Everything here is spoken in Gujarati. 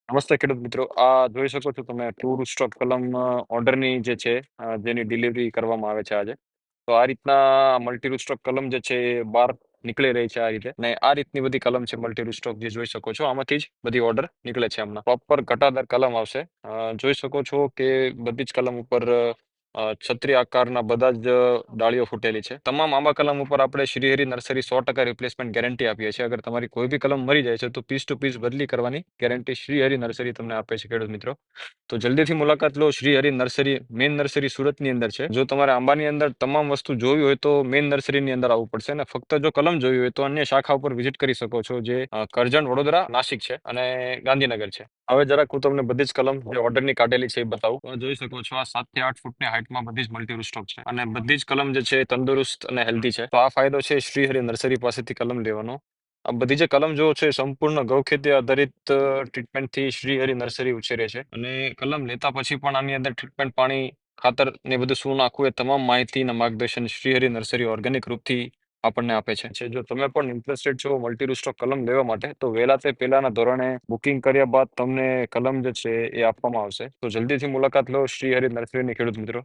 નમસ્તે ખેડૂત મિત્રો. આ જોઈ શકો છો તમે ટૂર સ્ટોક કલમ ઓર્ડરની જે છે જેની ડિલિવરી કરવામાં આવે છે આજે. તો આ રીતના મલ્ટી રૂસ્ટોક કલમ જે છે એ બહાર નીકળી રહી છે આ રીતે. ને આ રીતની બધી કલમ છે મલ્ટી રૂસ્ટોક જે જોઈ શકો છો. આમાંથી જ બધી ઓર્ડર નીકળે છે હમણાં. પ્રોપર ઘટાદાર કલમ આવશે. જોઈ શકો છો કે બધી જ કલમ ઉપર છત્રી આકારના બધા જ ડાળીઓ ફૂટેલી છે. તમામ આંબા કલમ ઉપર આપણે શ્રીહરિ નર્સરી 100% રિપ્લેસમેન્ટ ગેરંટી આપીએ છીએ. અગર તમારી કોઈ બી કલમ મરી જાય છે તો પીસ ટુ પીસ બદલી કરવાની ગેરંટી શ્રીહરિ નર્સરી તમને આપે છે ખેડૂત મિત્રો. તો જલ્દીથી મુલાકાત લો. શ્રીહરિ નર્સરી મેઇન નર્સરી સુરતની અંદર છે. જો તમારે આંબાની અંદર તમામ વસ્તુ જોવી હોય તો મેઇન નર્સરીની અંદર આવવું પડશે, અને ફક્ત જો કલમ જોવી હોય તો અન્ય શાખા ઉપર વિઝિટ કરી શકો છો, જે કરજણ, વડોદરા, નાસિક છે અને ગાંધીનગર છે. હવે જરાક હું તમને બધી જ કલમ જે ઓર્ડરની કાઢેલી છે એ બતાવું. તો જોઈ શકો છો આ 7 થી 8 ફૂટની હાઇટમાં બધી જ મલ્ટી રૂસ્ટોક છે, અને બધી જ કલમ જે છે એ તંદુરસ્ત અને હેલ્ધી છે. તો આ ફાયદો છે શ્રીહરિ નર્સરી પાસેથી કલમ લેવાનો. આ બધી જે કલમ જો છે સંપૂર્ણ ગૌખેતી આધારિત ટ્રીટમેન્ટથી શ્રીહરિ નર્સરી ઉછેરે છે, અને કલમ લેતા પછી પણ આની અંદર ટ્રીટમેન્ટ, પાણી, ખાતર ને બધું શું નાખવું એ તમામ માહિતી અને માર્ગદર્શન શ્રીહરિ નર્સરી ઓર્ગેનિક રૂપથી આપણને આપે છે. જો તમે પણ ઇન્ટરેસ્ટેડ છો મલ્ટી રૂસ્ટોક કલમ લેવા માટે, તો વહેલા તે પહેલાના ધોરણે બુકિંગ કર્યા બાદ તમને કલમ જે છે એ આપવામાં આવશે. તો જલ્દીથી મુલાકાત લો શ્રીહરિ નર્સરીની ખેડૂત મિત્રો.